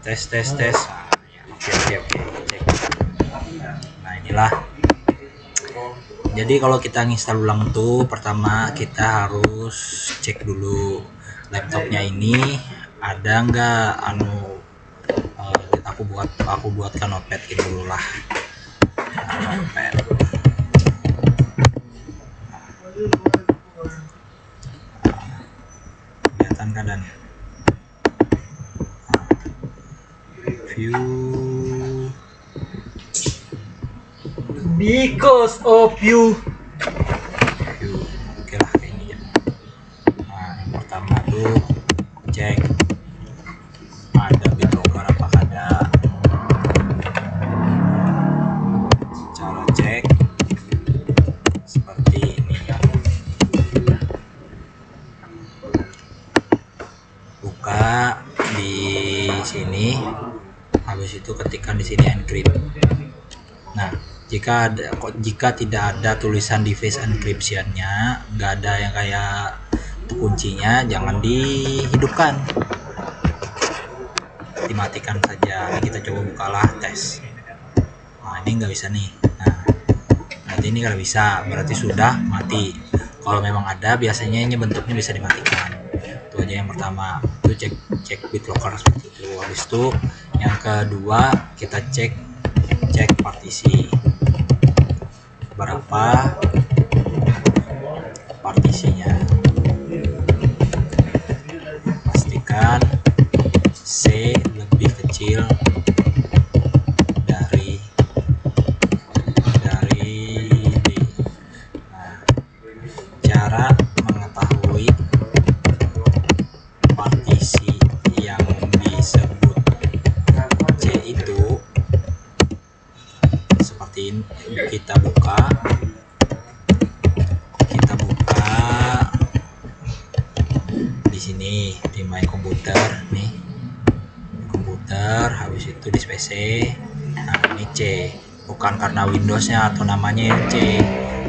tes tes tes. Oke, cek. Nah inilah, jadi kalau kita nginstal ulang tuh pertama kita harus cek dulu laptopnya ini ada nggak aku buatkan notepad dulu lah. Notepad kelihatan keadaannya. View Because of you. Oke lah kayak ini ya. Nah yang pertama tuh cek ada BitLocker apakah ada. Cara cek seperti ini ya. Buka di sini, habis itu ketikkan di sini encrypt. Nah jika tidak ada tulisan device encryption-nya, nggak ada yang kayak kuncinya, jangan dihidupkan, dimatikan saja. Kita coba bukalah tes. Nah ini nggak bisa nih. Nah berarti ini kalau bisa berarti sudah mati. Kalau memang ada biasanya ini bentuknya bisa dimatikan. Itu aja yang pertama, itu cek BitLocker seperti itu. Habis itu yang kedua kita cek partisi, berapa partisinya, pastikan C lebih kecil dari D. Nah, cara mengetahui partisi yang disebut C itu seperti ini. Kita buka di sini di My Computer nih, komputer, habis itu di PC. Nah ini C, bukan karena Windowsnya atau namanya yang C,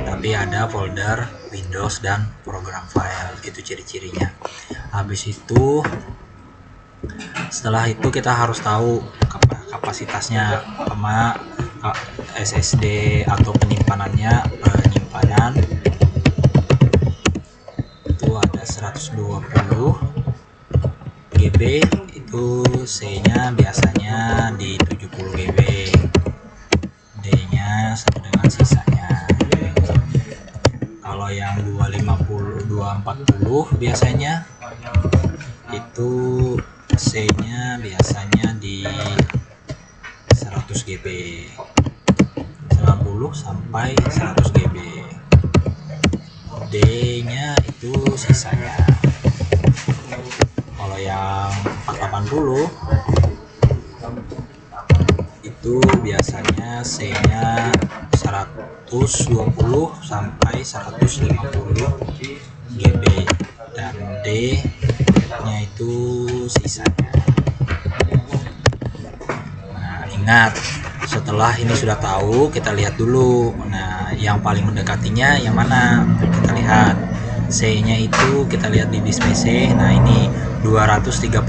tapi ada folder Windows dan program file, itu ciri-cirinya. Habis itu setelah itu kita harus tahu kapasitasnya sama SSD atau penyimpanan itu ada 120 GB, itu C nya biasanya di 70 GB, D nya sama dengan sisanya. Kalau yang 240 biasanya itu C nya biasanya di 100 GB, 90 sampai 100 GB. D nya itu sisanya. Kalau yang 480 itu biasanya C nya 120 sampai 150 GB dan D nya itu sisanya. Nah ingat, setelah ini sudah tahu, kita lihat dulu. Nah yang paling mendekatinya yang mana, kita lihat C nya itu kita lihat di disk PC. Nah ini 237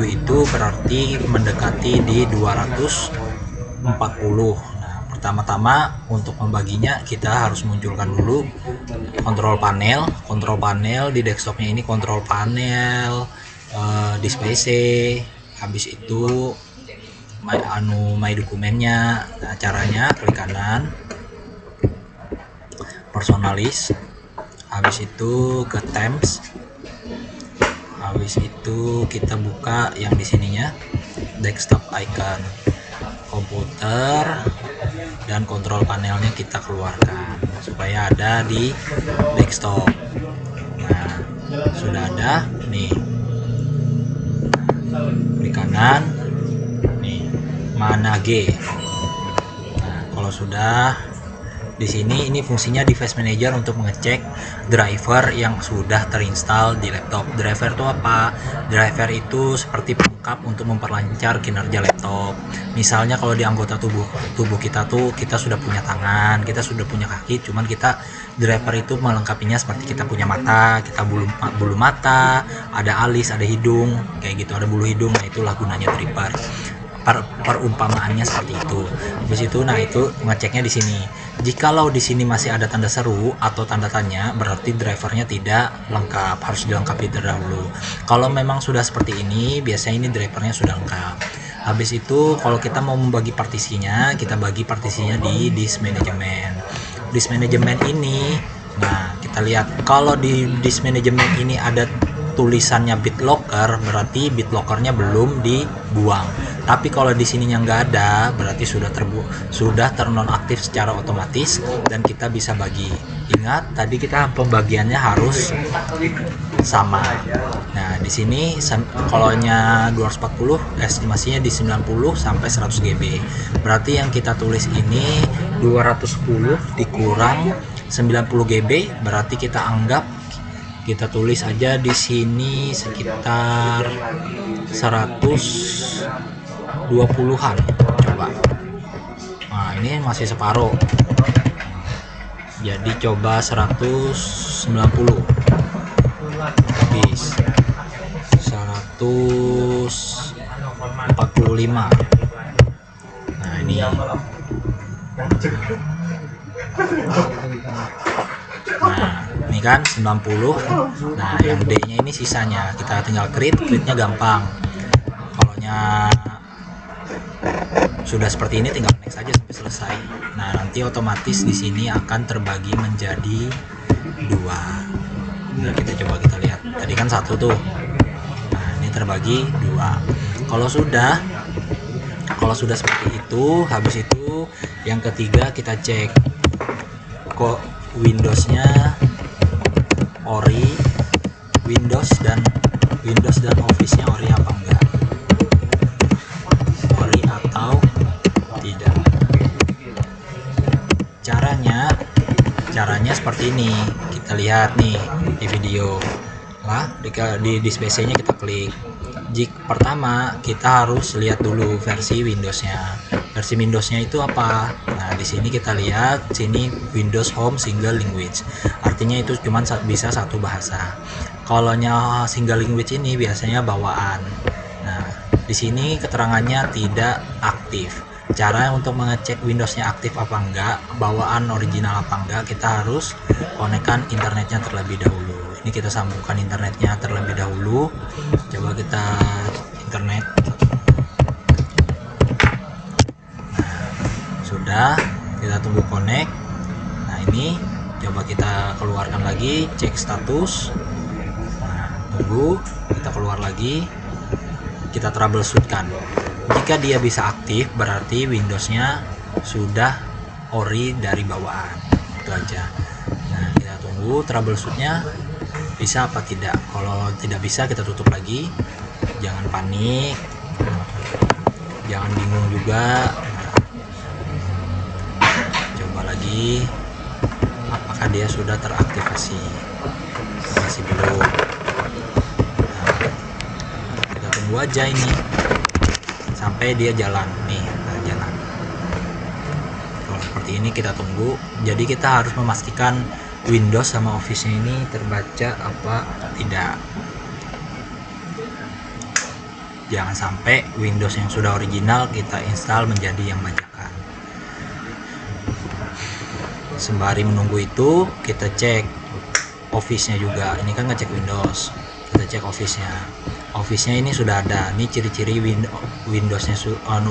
itu berarti mendekati di 240. Nah pertama-tama untuk membaginya kita harus munculkan dulu kontrol panel di desktopnya ini, kontrol panel disk PC. Habis itu my dokumennya. Nah caranya klik kanan, personalis, habis itu ke temps, habis itu kita buka yang di sininya desktop icon, komputer, dan kontrol panelnya kita keluarkan supaya ada di desktop. Nah sudah ada nih, klik kanan nih, mana G. Nah kalau sudah Di sini ini fungsinya device manager untuk mengecek driver yang sudah terinstall di laptop. Driver itu apa? Driver itu seperti pelengkap untuk memperlancar kinerja laptop. Misalnya kalau di anggota tubuh kita tuh kita sudah punya tangan, kita sudah punya kaki, cuman kita driver itu melengkapinya seperti kita punya mata, kita bulu mata, ada alis, ada hidung, kayak gitu, ada bulu hidung. Nah, itulah gunanya driver. Perumpamaannya seperti itu. Habis itu, nah itu ngeceknya di sini. Jikalau di sini masih ada tanda seru atau tanda tanya, berarti drivernya tidak lengkap, harus dilengkapi terdahulu. Kalau memang sudah seperti ini, biasanya ini drivernya sudah lengkap. Habis itu, kalau kita mau membagi partisinya, kita bagi partisinya di disk management. Disk management ini, nah kita lihat kalau di disk management ini ada tulisannya BitLocker, berarti BitLockernya belum dibuang. Tapi kalau di sininya nggak ada, berarti sudah ternonaktif secara otomatis dan kita bisa bagi. Ingat, tadi kita pembagiannya harus sama. Nah, di sini kolonnya 240, estimasinya di 90 sampai 100 GB. Berarti yang kita tulis ini 210 dikurang 90 GB, berarti kita anggap kita tulis aja di sini sekitar 120-an. Coba. Nah, ini masih separuh. Jadi coba 190. Habis 145. Nah, ini. Nah, ini kan 90. Nah, yang D-nya ini sisanya. Kita tinggal create-nya gampang. Kalaunya sudah seperti ini tinggal next saja sampai selesai. Nah, nanti otomatis di sini akan terbagi menjadi 2. Nah, kita lihat. Tadi kan 1 tuh. Nah, ini terbagi 2. Kalau sudah seperti itu, habis itu yang ketiga kita cek kok Windowsnya ori, Windows dan Office-nya ori apa enggak, ori atau tidak. Caranya seperti ini. Kita lihat nih di video. Nah, di disk PC-nya kita klik. Pertama kita harus lihat dulu versi Windows-nya. Versi Windows-nya itu apa? Nah, di sini kita lihat sini Windows Home Single Language. Artinya itu cuma bisa satu bahasa. Kalau single language ini biasanya bawaan. Nah, di sini keterangannya tidak aktif. Cara untuk mengecek Windows-nya aktif apa enggak, bawaan original apa enggak, kita harus konekkan internetnya terlebih dahulu. Ini kita sambungkan internetnya terlebih dahulu. Coba kita internet. Sudah, kita tunggu connect. Nah, ini coba kita keluarkan lagi, cek status. Nah, tunggu, kita keluar lagi, kita troubleshootkan. Jika dia bisa aktif, berarti Windows-nya sudah ori dari bawaan. Itu aja. Nah, kita tunggu troubleshootnya bisa apa tidak. Kalau tidak bisa, kita tutup lagi. Jangan panik, jangan bingung juga. Lagi, apakah dia sudah teraktivasi? Masih belum. Nah, kita tunggu aja ini sampai dia jalan nih. Nah, jalan. Kalau seperti ini kita tunggu. Jadi kita harus memastikan Windows sama Office-nya ini terbaca apa tidak. Jangan sampai Windows yang sudah original kita install menjadi yang bajakan. Sembari menunggu itu, kita cek Office-nya juga. Ini kan ngecek Windows, kita cek Office-nya. Office-nya ini sudah ada. Ini ciri-ciri Windows-nya,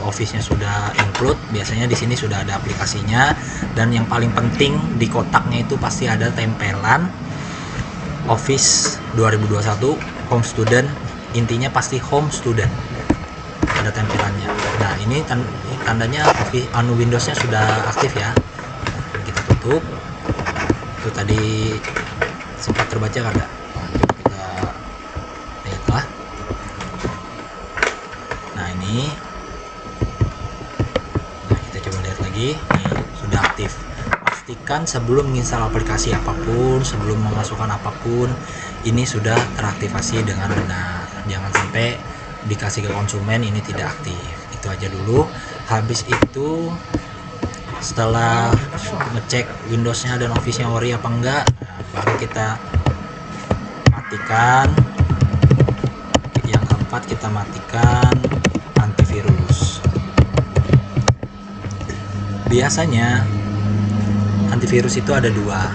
Office-nya sudah include. Biasanya di sini sudah ada aplikasinya. Dan yang paling penting di kotaknya itu pasti ada tempelan Office 2021 Home Student. Intinya pasti Home Student. Ada tempelannya. Nah, ini tandanya Windows-nya sudah aktif ya. Tutup. Itu tadi sempat terbaca kada? Kita lihatlah. Nah, ini. Nah, kita coba lihat lagi. Nih, sudah aktif. pastikan sebelum menginstal aplikasi apapun, sebelum memasukkan apapun, ini sudah teraktivasi dengan benar. Jangan sampai dikasih ke konsumen ini tidak aktif. Itu aja dulu. Habis itu setelah ngecek Windowsnya dan Office-nya ori apa enggak, nah, baru kita matikan. Yang keempat, kita matikan antivirus. Biasanya antivirus itu ada dua.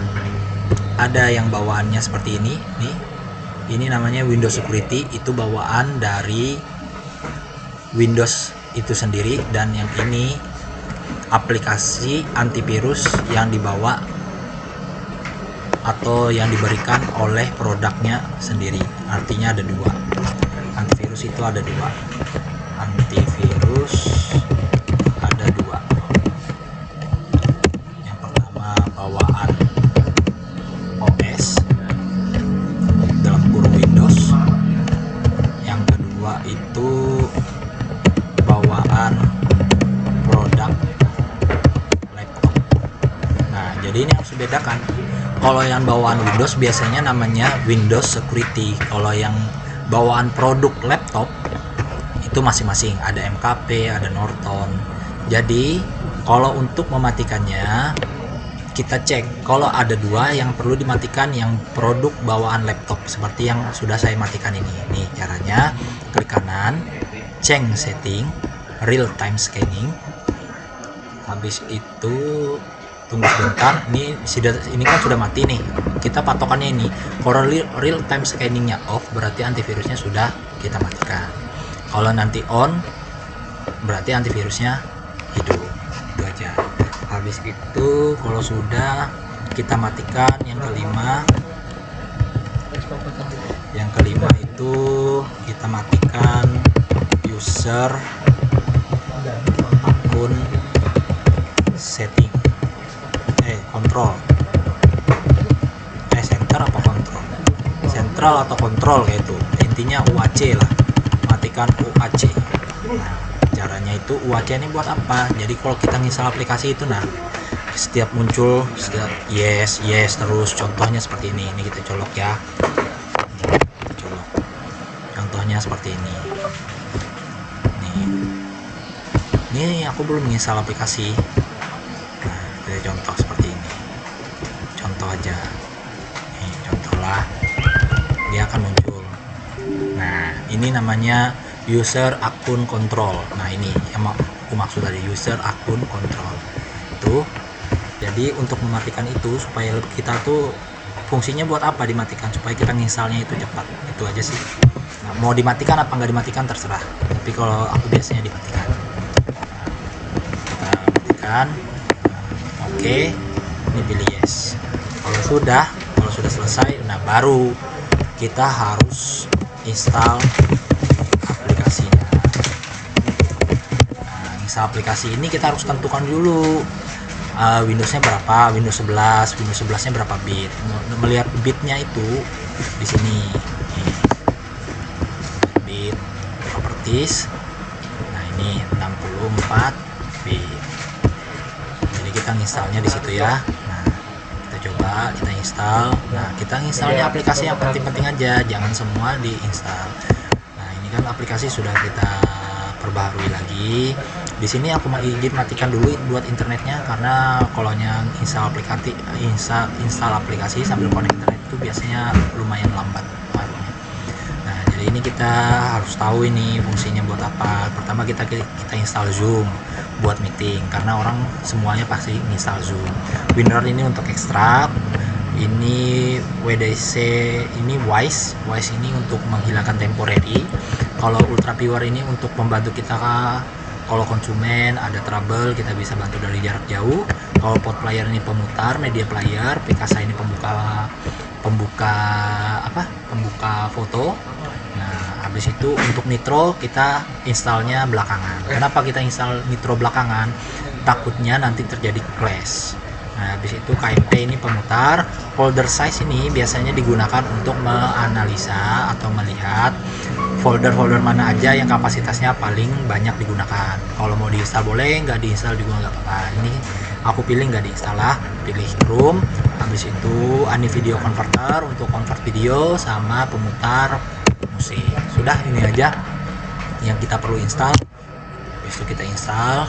Ada yang bawaannya seperti ini nih, ini namanya Windows Security, itu bawaan dari Windows itu sendiri, dan yang ini aplikasi antivirus yang dibawa atau yang diberikan oleh produknya sendiri. Artinya ada dua. Antivirus itu ada dua. Antivirus ada dua. Yang pertama bawaan OS dalam kurung Windows. Yang kedua itu bawaan produk laptop. Nah, jadi ini harus dibedakan. Kalau yang bawaan Windows biasanya namanya Windows Security. Kalau yang bawaan produk laptop itu masing-masing, ada MKP, ada Norton. Jadi kalau untuk mematikannya kita cek, kalau ada dua yang perlu dimatikan, yang produk bawaan laptop seperti yang sudah saya matikan ini. Nih caranya, klik kanan, change setting, real time scanning. Habis itu tunggu sebentar. Ini kan sudah mati nih. Kita patokannya ini. Kalau real time scanningnya off, berarti antivirusnya sudah kita matikan. Kalau nanti on, berarti antivirusnya hidup. Itu aja. Habis itu kalau sudah kita matikan yang kelima. Yang kelima itu kita matikan user akun setting. Kontrol. Center apa kontrol? Sentral atau kontrol kayak itu. Intinya UAC lah. Matikan UAC. Nah, caranya itu UAC ini buat apa? Jadi kalau kita install aplikasi itu, nah setiap muncul yes terus, contohnya seperti ini. Ini kita colok ya. Colok. Contohnya seperti ini. Ini aku belum menginstal aplikasi. Nah, kita contoh seperti ini. Contoh aja. Nih, contoh lah. Dia akan muncul. Nah, ini namanya user akun kontrol. Nah, ini yang aku maksud tadi, user akun kontrol. Tuh. Jadi untuk mematikan itu supaya kita tuh fungsinya buat apa dimatikan, supaya kita nginstalnya itu cepat. Itu aja sih. Nah, mau dimatikan apa nggak dimatikan terserah. Tapi kalau aku biasanya dimatikan. Kita matikan. Oke. Ini pilih yes. Kalau sudah selesai, nah baru kita harus install aplikasinya. Nah, install aplikasi ini kita harus tentukan dulu Windowsnya berapa, Windows 11, Windows 11-nya berapa bit. Melihat bitnya itu di sini. Bit properties. Nah, ini 64 bit. Jadi kita installnya di situ ya. Coba kita install. Nah, kita installnya aplikasi yang penting-penting aja, jangan semua diinstal. Nah, ini kan aplikasi sudah kita perbaharui lagi. Di sini aku mau izin matikan dulu buat internetnya, karena kalau install aplikasi sambil connect internet itu biasanya lumayan lambat. Nah, jadi ini kita harus tahu ini fungsinya buat apa. Pertama kita install Zoom buat meeting, karena orang semuanya pasti install Zoom. WinRAR ini untuk ekstrak. Ini WDC ini Wise ini untuk menghilangkan temporary. Kalau Ultra Pure ini untuk membantu kita kalau konsumen ada trouble, kita bisa bantu dari jarak jauh. Kalau Pod Player ini pemutar, Media Player, Picasa ini pembuka foto. Nah, habis itu untuk Nitro kita installnya belakangan. Kenapa kita install Nitro belakangan? Takutnya nanti terjadi clash. Nah, habis itu KMP ini pemutar. Folder size ini biasanya digunakan untuk menganalisa atau melihat folder-folder mana aja yang kapasitasnya paling banyak digunakan. Kalau mau diinstal boleh, nggak diinstal juga nggak apa-apa. Ini aku pilih nggak diinstal lah, pilih Chrome. Habis itu Ani Video Converter untuk convert video sama pemutar musik. Sudah, ini aja yang kita perlu install. Habis itu kita install,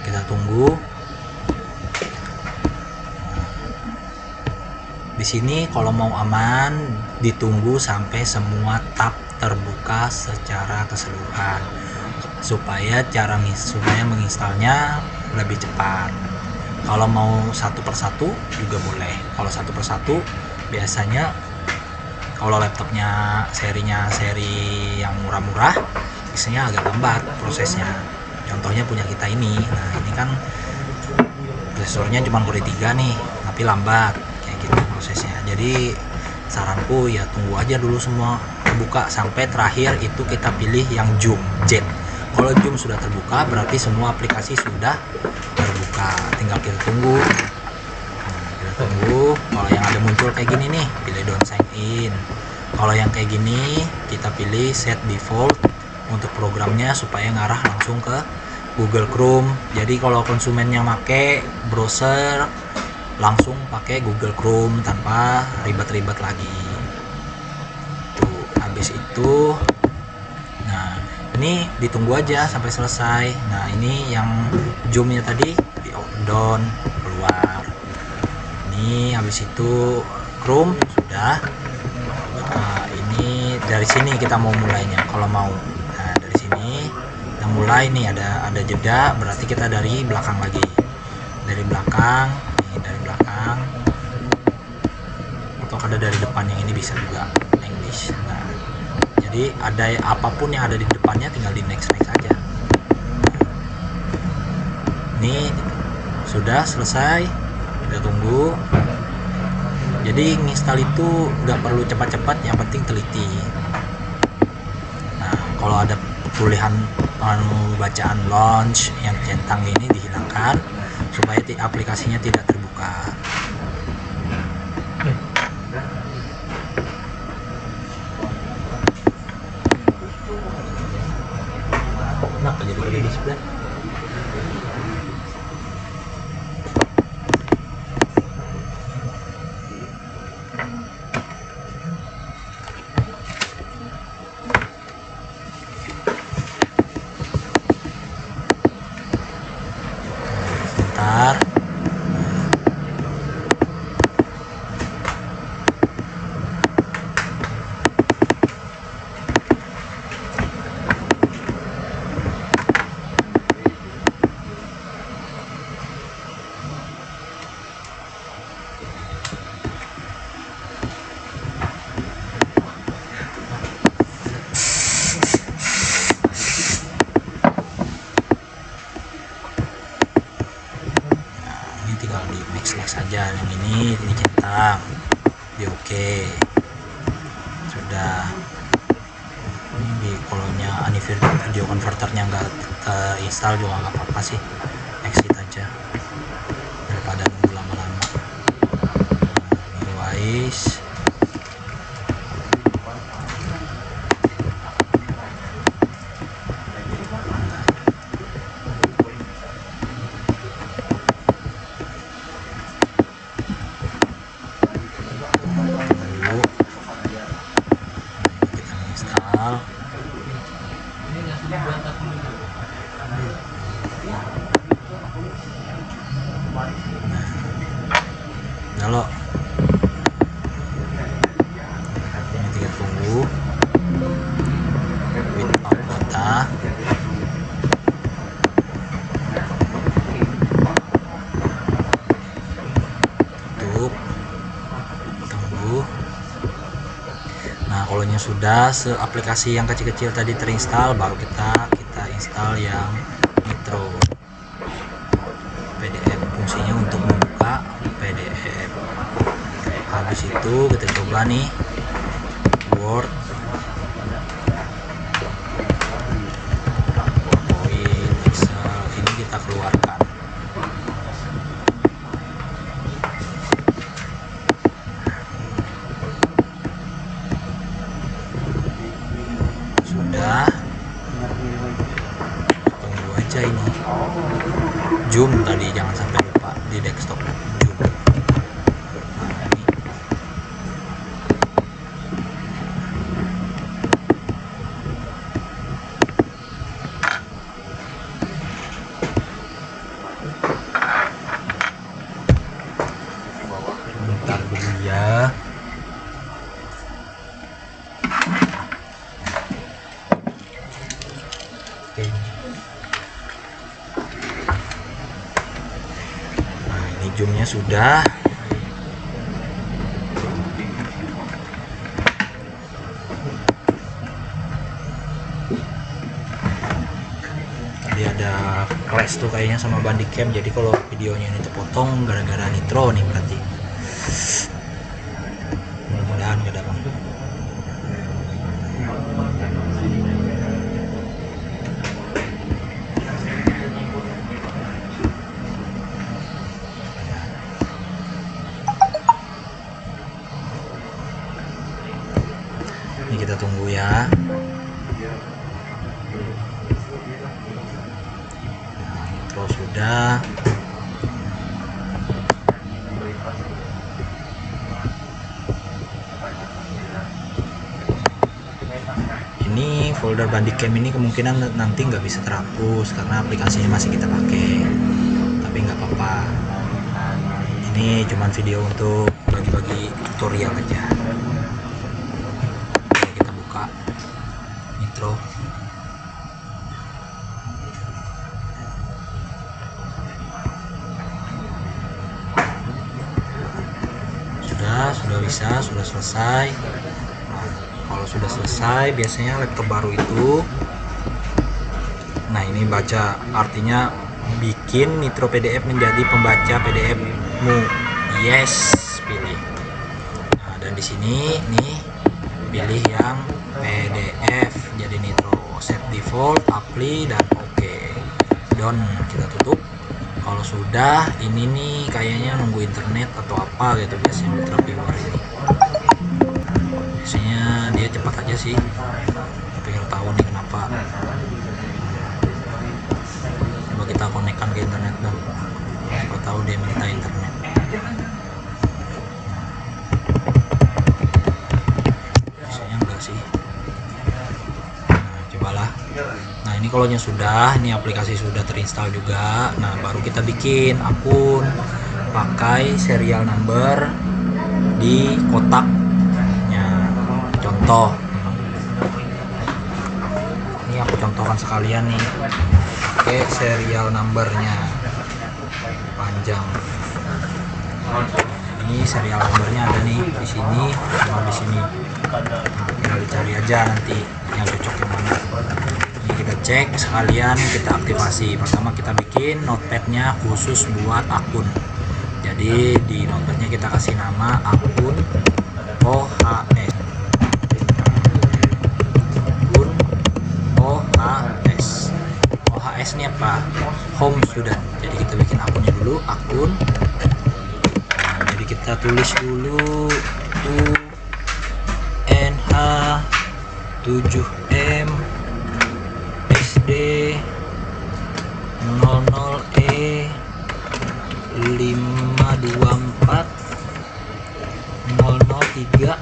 kita tunggu. Di sini kalau mau aman ditunggu sampai semua tab terbuka secara keseluruhan supaya menginstalnya lebih cepat. Kalau mau satu persatu juga boleh. Kalau satu persatu biasanya kalau laptopnya seri yang murah-murah biasanya agak lambat prosesnya. Contohnya punya kita ini. Nah, ini kan prosesornya cuma Core 3 nih, tapi lambat kayak gitu prosesnya. Jadi saranku ya tunggu aja dulu semua terbuka sampai terakhir itu kita pilih yang Zoom Jet. Kalau Zoom sudah terbuka berarti semua aplikasi sudah terbuka, tinggal kita tunggu. Kalau yang ada muncul kayak gini nih, pilih don't sign in. Kalau yang kayak gini kita pilih set default untuk programnya supaya ngarah langsung ke Google Chrome. Jadi kalau konsumennya pakai browser langsung pakai Google Chrome tanpa ribet-ribet lagi. Tuh, habis itu nah ini ditunggu aja sampai selesai. Nah, ini yang zoomnya tadi di down keluar. Ini habis itu Chrome sudah. Nah, ini dari sini kita mau mulainya kalau mau. Nah, dari sini kita mulai nih, ada jeda, berarti kita dari belakang lagi. Dari belakang, dari belakang. Atau ada dari depan, yang ini bisa juga English. Nah, jadi ada apapun yang ada di depannya tinggal di next aja. Ini sudah selesai, kita tunggu. Jadi nginstal itu nggak perlu cepat-cepat, yang penting teliti. Nah, kalau ada tulisan bacaan launch yang centang ini dihilangkan supaya aplikasinya tidak terbuka. Kenapa jadi gede display? Sebentar. Tinggal di next saja. Yang ini centang di oke. Sudah. Ini di kolomnya Ani Video Converternya nggak terinstall juga nggak apa-apa sih, exit aja daripada nunggu lama-lama. Otherwise kalau ini tinggal tunggu without data. Tutup, tunggu. Nah, kalau sudah aplikasi yang kecil-kecil tadi terinstall, baru kita install yang Nitro PDF, fungsinya untuk membuka PDF. Habis itu kita coba nih Word, PowerPoint, Excel, ini kita keluarkan. Sudah, tunggu aja ini. zoom tadi, jangan sampai lupa di desktop zoom. Nah, ini. Bentar dulu ya. Oke. Nah, ini zoomnya sudah. Tadi ada clash tuh kayaknya sama Bandicam, jadi kalau videonya ini terpotong gara-gara nitro nih berarti. Mudah-mudahan gak ada apa. Ini kita tunggu ya. Nah, intro sudah. Ini folder Bandicam ini kemungkinan nanti nggak bisa terhapus karena aplikasinya masih kita pakai, tapi nggak apa-apa. Ini cuman video untuk bagi-bagi tutorial aja. Oke, kita buka intro. Sudah bisa, sudah selesai. Kalau sudah selesai, biasanya laptop baru itu, nah ini baca, artinya bikin Nitro PDF menjadi pembaca PDF-mu. Yes, pilih. Nah, dan di sini nih pilih yang PDF. Jadi Nitro set default, apply dan oke. Done, kita tutup. Kalau sudah, ini nih kayaknya nunggu internet atau apa gitu biasanya Mitra Viewer ini. Biasanya dia cepat aja sih, tapi nggak tahu nih kenapa. Coba kita konekkan ke internet dong, siapa tahu dia minta internet. Biasanya enggak sih. Nah, cobalah. Nah, ini kalau sudah, ini aplikasi sudah terinstall juga. Nah, baru kita bikin akun pakai serial number di kotak. Contoh, ini aku contohkan sekalian nih, pakai serial numbernya panjang. Ini serial numbernya ada nih di sini sama di sini. Nah, tinggal dicari aja nanti yang cocok yang mana. Ini kita cek sekalian, kita aktivasi. Pertama kita bikin notepadnya khusus buat akun. Jadi di notepadnya kita kasih nama akun OHS. OHS ini apa? Home Student. Jadi kita bikin akunnya dulu, akun. Nah, jadi kita tulis dulu UNH 7M SD 00E 524 003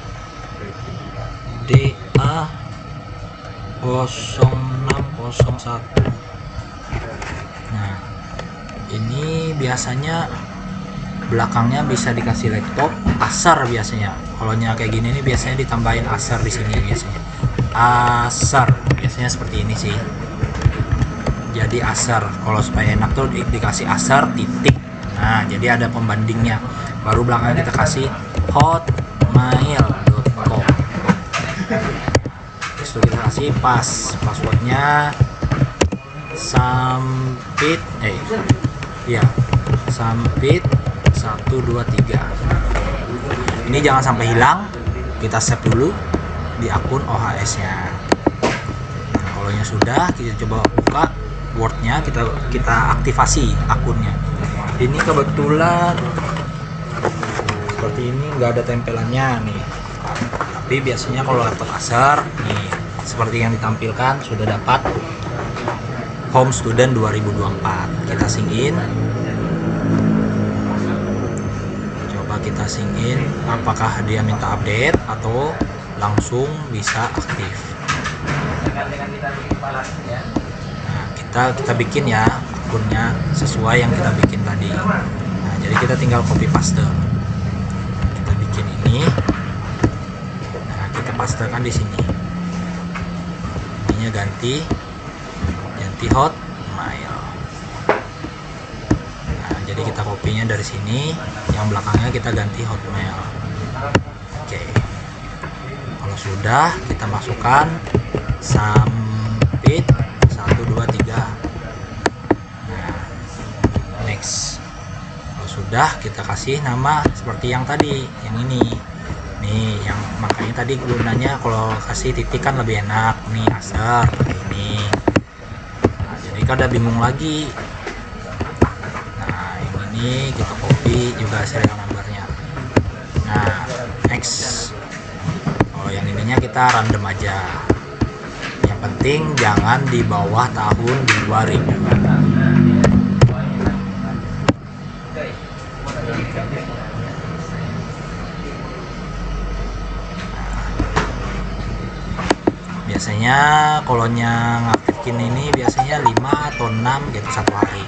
DA 0601. Nah, ini biasanya belakangnya bisa dikasih laptop, Acer biasanya. Kalau kayak gini nih biasanya ditambahin Acer di sini biasanya. Acer biasanya seperti ini sih. Jadi Acer, kalau supaya enak tuh dikasih Acer titik. Nah, jadi ada pembandingnya. Baru belakangnya kita kasih hotmail.com. Terus kita kasih passwordnya sampit sampit 123. Ini jangan sampai hilang, kita save dulu di akun OHS nya. Nah, kalau sudah, kita coba buka Word-nya, kita aktivasi akunnya. Ini kebetulan seperti ini, nggak ada tempelannya nih, tapi biasanya kalau laptop Acer nih seperti yang ditampilkan sudah dapat Home Student 2024. Kita sync in. Coba kita sync in apakah dia minta update atau langsung bisa aktif. Nah, kita bikin ya akunnya sesuai yang kita bikin tadi. Nah, jadi kita tinggal copy paste. Kita bikin ini. Nah, kita pastekan di sini. Ininya ganti Hotmail. Nah, jadi kita kopinya dari sini, yang belakangnya kita ganti Hotmail. Oke. Kalau sudah, kita masukkan submit 1 2 3. Nah, next. Kalau sudah, kita kasih nama seperti yang tadi, yang ini. Nih, yang makanya tadi gunanya kalau kasih titik kan lebih enak. Nih, asar ini. Ada bingung lagi. Nah, yang ini kita copy juga serial numbernya. Nah, next. Kalau yang ininya kita random aja. Yang penting jangan di bawah tahun 2000. Biasanya kalau yang aktifin ini biasanya 5 atau 6 gitu satu hari.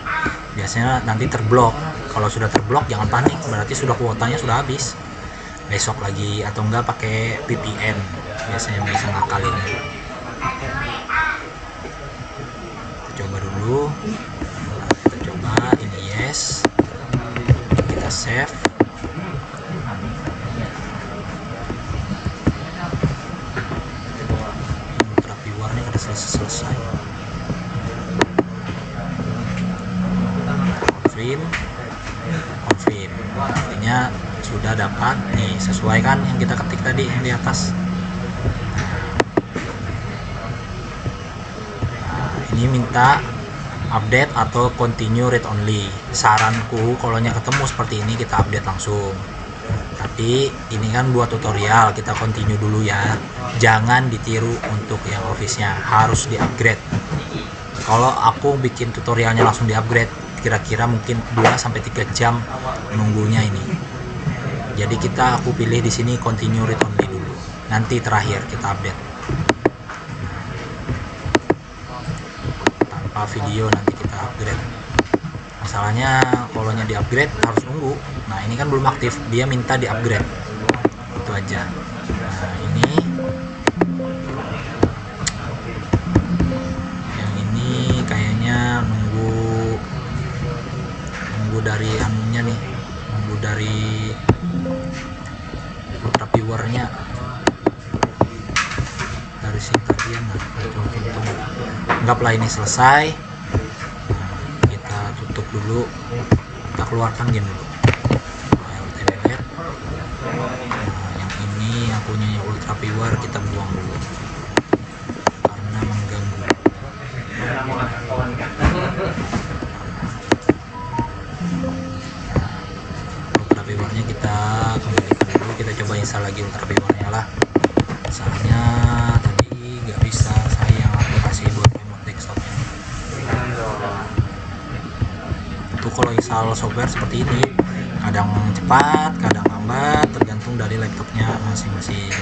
Biasanya nanti terblok. Kalau sudah terblok jangan panik, berarti sudah kuotanya sudah habis. Besok lagi atau enggak pakai VPN. Biasanya bisa ngakalin. Kita coba dulu. Kita coba ini yes. Kita save. Selesai. Confirm. Artinya sudah dapat nih, sesuai kan yang kita ketik tadi yang di atas. Nah, ini minta update atau continue read only. Saranku kalau ketemu seperti ini kita update langsung. Tapi ini kan buat tutorial, kita continue dulu ya. Jangan ditiru untuk yang office-nya, harus di-upgrade. Kalau aku bikin tutorialnya langsung di-upgrade, kira-kira mungkin 2-3 jam menunggunya ini. Jadi aku pilih di sini continue read only dulu. Nanti terakhir kita update. Tanpa video nanti kita upgrade. Masalahnya kalau di upgrade harus nunggu. Nah, ini kan belum aktif, dia minta di upgrade. Itu aja. Nah, ini yang ini kayaknya nunggu dari anunya nih, nunggu dari ultra viewernya dari singkatian. Nah, anggaplah ini selesai. Tutup dulu, kita keluarkan game dulu. Nah, yang ini yang punya ultra viewer kita buang dulu karena mengganggu. Ultra viewernya kita kembalikan dulu, kita coba install lagi ultra viewernya lah. Misalnya tadi nggak bisa saya aplikasi buat remote desktopnya. Itu kalau install software seperti ini kadang cepat, kadang lambat, tergantung dari laptopnya masing-masing.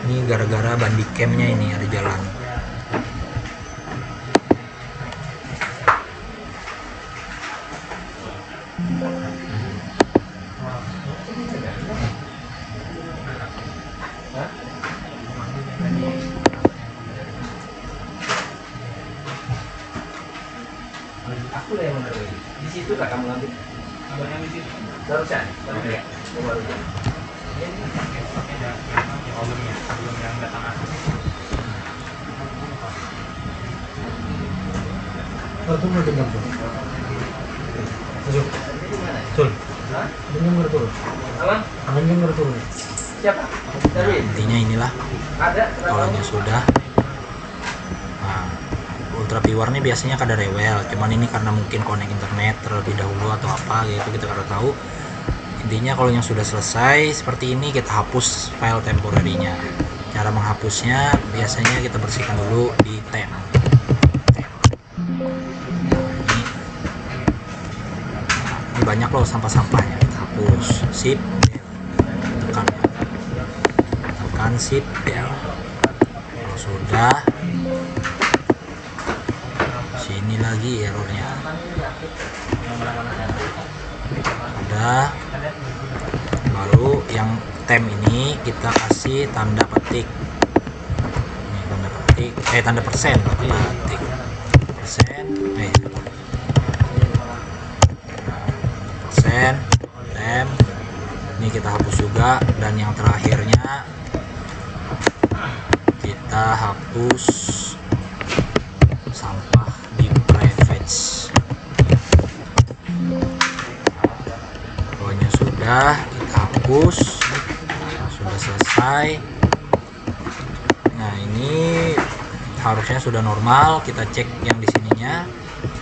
Ini gara-gara bandicamnya ini ada jalan. Aku lah yang menerima. Di situ lah kamu ngambil. Abang yang di situ. Barusan. Ya. Barusan. Ini pakai albumnya, album yang datang aku. Itu mau dengar tuh. Tuh. Tuh. Dengar tuh. Apa? Dengar tuh. Siapa? Nah, intinya inilah Ada. kalau sudah. Nah, ultra pure nih biasanya kada rewel, cuman ini karena mungkin connect internet terlebih dahulu atau apa gitu kita kada tahu. Intinya kalau yang sudah selesai seperti ini kita hapus file temporarinya. Cara menghapusnya biasanya kita bersihkan dulu di temp. Ini banyak loh sampah-sampahnya, kita hapus. Sip, tekan sip del. Kalau sudah, sini lagi errornya. Udah, baru yang temp ini kita kasih tanda petik. Ini tanda petik, tanda persen, petik persen, persen, temp. Ini kita hapus juga, dan yang terakhirnya kita hapus sampah di private. Pokoknya sudah kita hapus, sudah selesai. Nah ini harusnya sudah normal. Kita cek yang di sininya,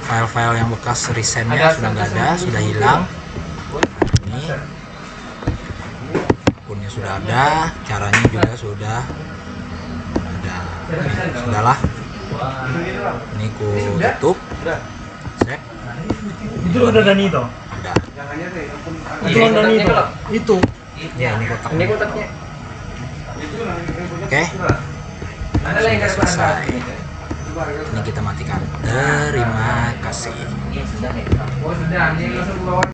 file-file yang bekas resendnya sudah nggak ada, sudah hilang. Ini akunnya sudah ada, caranya juga sudah ada. Sudahlah, ini ku tutup, cek. Itu udah Dani itu. Ada. Itu yang Dani itu. Itu. Ya ini kotak. Ini kotaknya. Oke, sudah selesai. Ini kita matikan. Terima kasih. Oh sudah, ini langsung ke bawah.